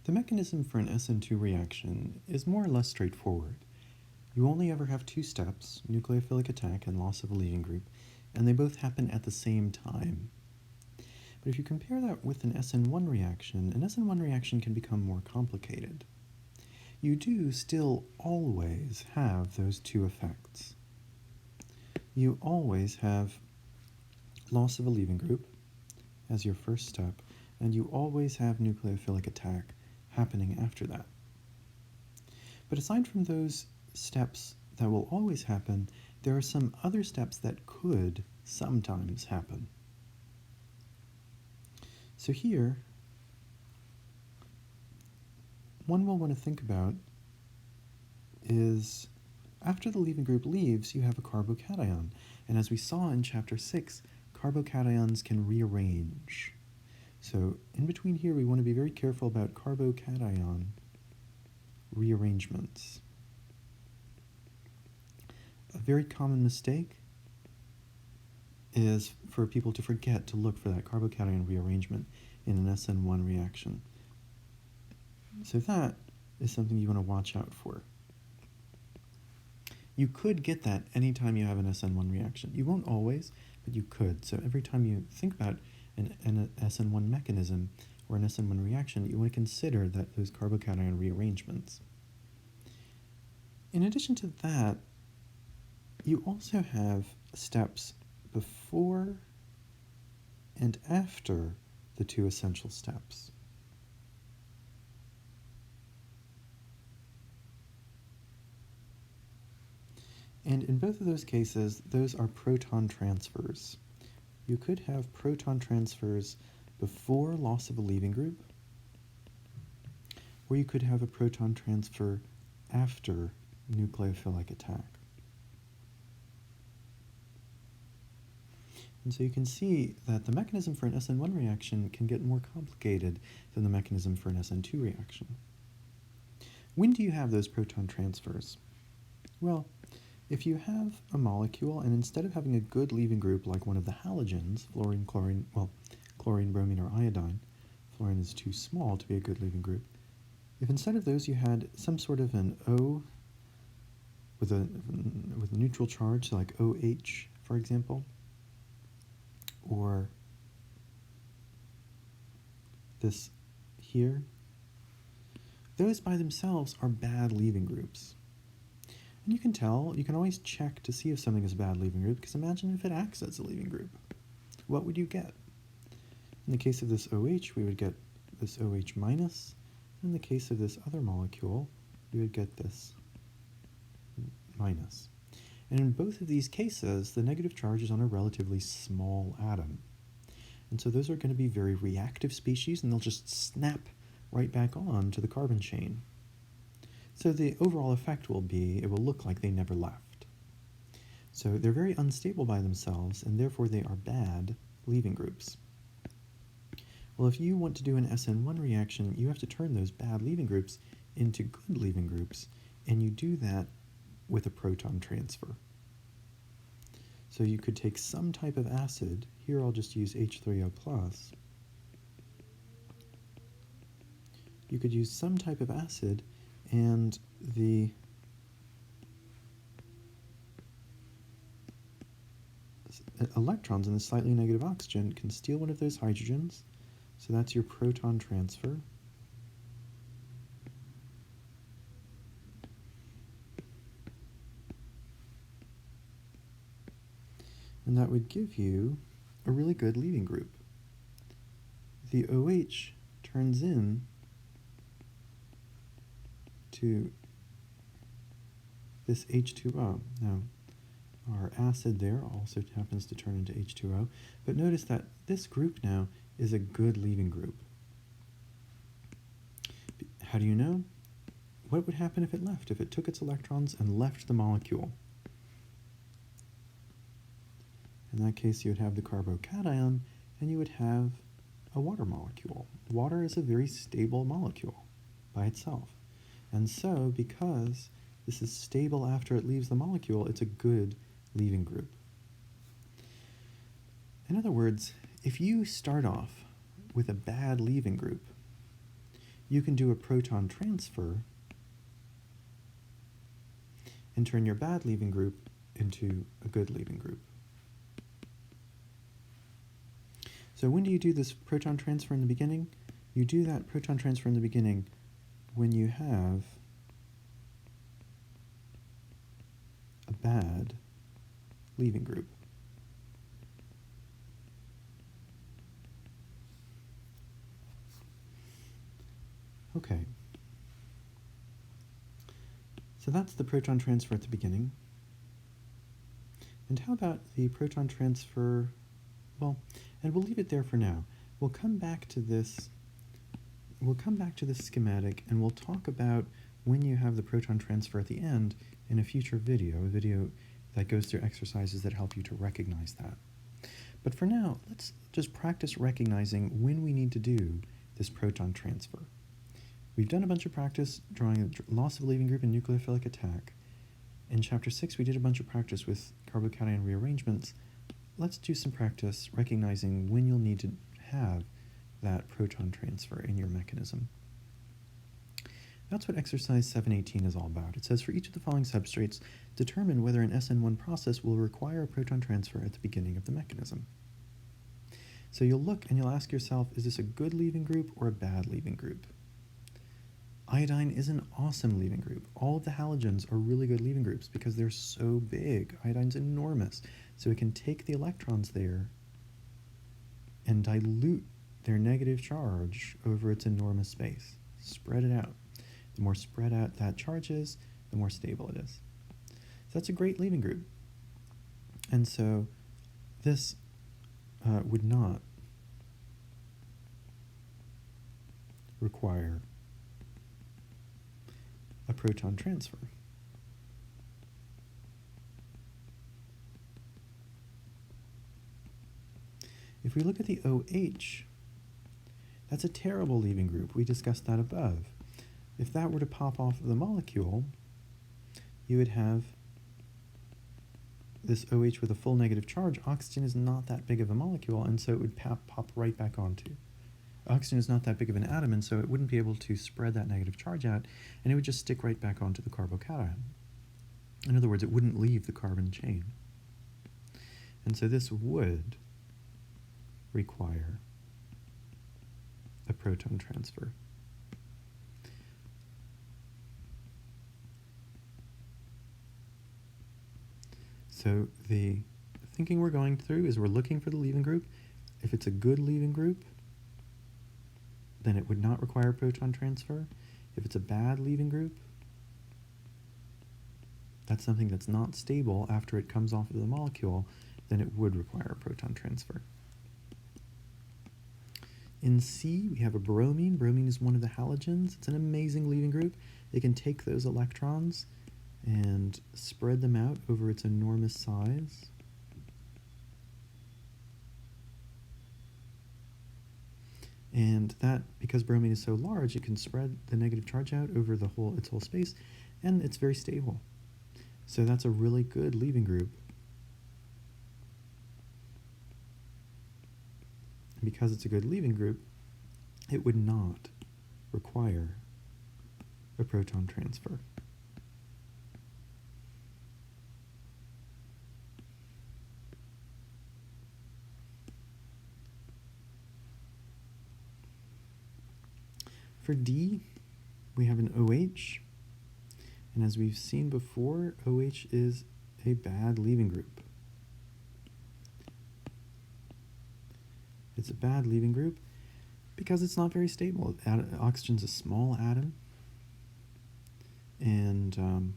The mechanism for an SN2 reaction is more or less straightforward. You only ever have two steps, nucleophilic attack and loss of a leaving group, and they both happen at the same time. But if you compare that with an SN1 reaction, an SN1 reaction can become more complicated. You do still always have those two effects. You always have loss of a leaving group as your first step, and you always have nucleophilic attack happening after that. But aside from those steps that will always happen, there are some other steps that could sometimes happen. So here, one we'll want to think about is after the leaving group leaves, you have a carbocation. And as we saw in chapter 6, carbocations can rearrange. So in between here, we want to be very careful about carbocation rearrangements. A very common mistake is for people to forget to look for that carbocation rearrangement in an SN1 reaction. So that is something you want to watch out for. You could get that anytime you have an SN1 reaction. You won't always, but you could. So every time you think about an SN1 mechanism or an SN1 reaction, you want to consider that those carbocation rearrangements. In addition to that, you also have steps before and after the two essential steps. And in both of those cases, those are proton transfers. You could have proton transfers before loss of a leaving group, or you could have a proton transfer after nucleophilic attack. And so you can see that the mechanism for an SN1 reaction can get more complicated than the mechanism for an SN2 reaction. When do you have those proton transfers? Well, if you have a molecule and instead of having a good leaving group like one of the halogens, fluorine, chlorine, chlorine, bromine, or iodine, fluorine is too small to be a good leaving group. If instead of those you had some sort of an O with a neutral charge, so like OH, for example, or this here, those by themselves are bad leaving groups. And you can tell, you can always check to see if something is a bad leaving group, because imagine if it acts as a leaving group. What would you get? In the case of this OH, we would get this OH minus. In the case of this other molecule, we would get this minus. And in both of these cases, the negative charge is on a relatively small atom. And so those are going to be very reactive species, and they'll just snap right back on to the carbon chain. So the overall effect will be, it will look like they never left. So they're very unstable by themselves, and therefore they are bad leaving groups. Well, if you want to do an SN1 reaction, you have to turn those bad leaving groups into good leaving groups, and you do that with a proton transfer. So you could take some type of acid, here I'll just use H3O+. You could use some type of acid, and the electrons in the slightly negative oxygen can steal one of those hydrogens, so that's your proton transfer. And that would give you a really good leaving group. The OH turns in to this H2O. Now, our acid there also happens to turn into H2O, but notice that this group now is a good leaving group. How do you know? What would happen if it left, if it took its electrons and left the molecule? In that case, you would have the carbocation, and you would have a water molecule. Water is a very stable molecule by itself. And so, because this is stable after it leaves the molecule, it's a good leaving group. In other words, if you start off with a bad leaving group, you can do a proton transfer and turn your bad leaving group into a good leaving group. So when do you do this proton transfer in the beginning? You do that proton transfer in the beginning when you have a bad leaving group. Okay. So that's the proton transfer at the beginning. And how about the proton transfer? Well, and we'll leave it there for now. We'll come back to this schematic, and we'll talk about when you have the proton transfer at the end in a future video, a video that goes through exercises that help you to recognize that. But for now, let's just practice recognizing when we need to do this proton transfer. We've done a bunch of practice drawing a loss of leaving group and nucleophilic attack. In Chapter 6, we did a bunch of practice with carbocation rearrangements. Let's do some practice recognizing when you'll need to have that proton transfer in your mechanism. That's what exercise 718 is all about. It says for each of the following substrates, determine whether an SN1 process will require a proton transfer at the beginning of the mechanism. So you'll look and you'll ask yourself, is this a good leaving group or a bad leaving group? Iodine is an awesome leaving group. All of the halogens are really good leaving groups because they're so big. Iodine's enormous, so it can take the electrons there and dilute their negative charge over its enormous space. Spread it out. The more spread out that charge is, the more stable it is. So that's a great leaving group. And so this would not require a proton transfer. If we look at the OH, that's a terrible leaving group. We discussed that above. If that were to pop off of the molecule, you would have this OH with a full negative charge. Oxygen is not that big of a molecule, and so it would pop right back onto. Oxygen is not that big of an atom, and so it wouldn't be able to spread that negative charge out, and it would just stick right back onto the carbocation. In other words, it wouldn't leave the carbon chain. And so this would require a proton transfer. So the thinking we're going through is we're looking for the leaving group. If it's a good leaving group, then it would not require a proton transfer. If it's a bad leaving group, that's something that's not stable after it comes off of the molecule, then it would require a proton transfer. In C, we have a bromine. Bromine is one of the halogens. It's an amazing leaving group. It can take those electrons and spread them out over its enormous size. And that, because bromine is so large, it can spread the negative charge out over its whole space, and it's very stable. So that's a really good leaving group. Because it's a good leaving group, it would not require a proton transfer. For D, we have an OH, and as we've seen before, OH is a bad leaving group. It's a bad leaving group because it's not very stable. Oxygen's a small atom, and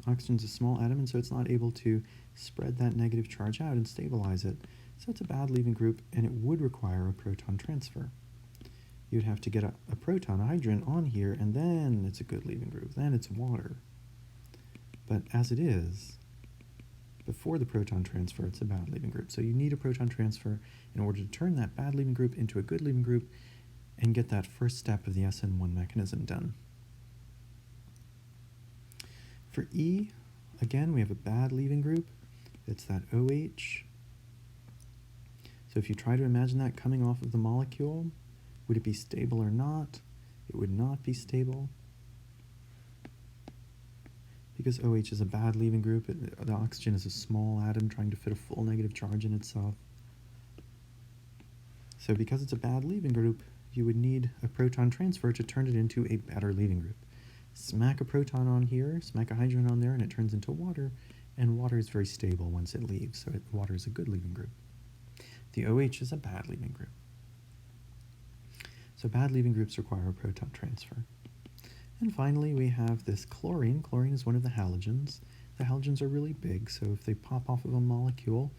oxygen's a small atom, and so it's not able to spread that negative charge out and stabilize it. So it's a bad leaving group, and it would require a proton transfer. You'd have to get a proton, a hydrogen, on here, and then it's a good leaving group. Then it's water. But as it is, before the proton transfer, it's a bad leaving group. So you need a proton transfer in order to turn that bad leaving group into a good leaving group and get that first step of the SN1 mechanism done. For E, again, we have a bad leaving group. It's that OH. So if you try to imagine that coming off of the molecule, would it be stable or not? it would not be stable because OH is a bad leaving group. The oxygen is a small atom trying to fit a full negative charge in itself. So because it's a bad leaving group, you would need a proton transfer to turn it into a better leaving group. Smack a proton on here, smack a hydrogen on there, and it turns into water, and water is very stable once it leaves, so water is a good leaving group. The OH is a bad leaving group. So bad leaving groups require a proton transfer. And finally, we have this chlorine. Chlorine is one of the halogens. The halogens are really big, so if they pop off of a molecule,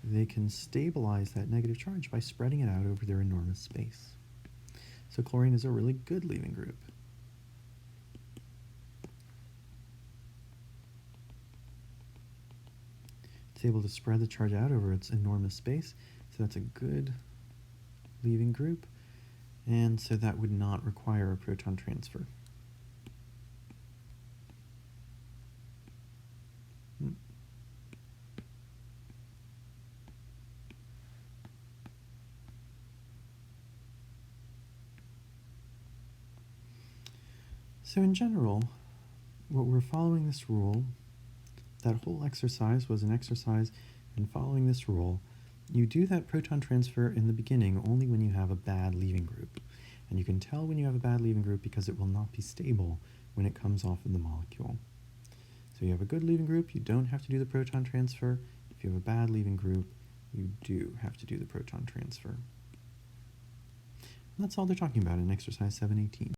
they can stabilize that negative charge by spreading it out over their enormous space. So chlorine is a really good leaving group. It's able to spread the charge out over its enormous space, so that's a good leaving group, and so that would not require a proton transfer. So in general, what we're following this rule, that whole exercise was an exercise in following this rule. You do that proton transfer in the beginning only when you have a bad leaving group. And you can tell when you have a bad leaving group because it will not be stable when it comes off of the molecule. So you have a good leaving group, you don't have to do the proton transfer. If you have a bad leaving group, you do have to do the proton transfer. And that's all they're talking about in exercise 718.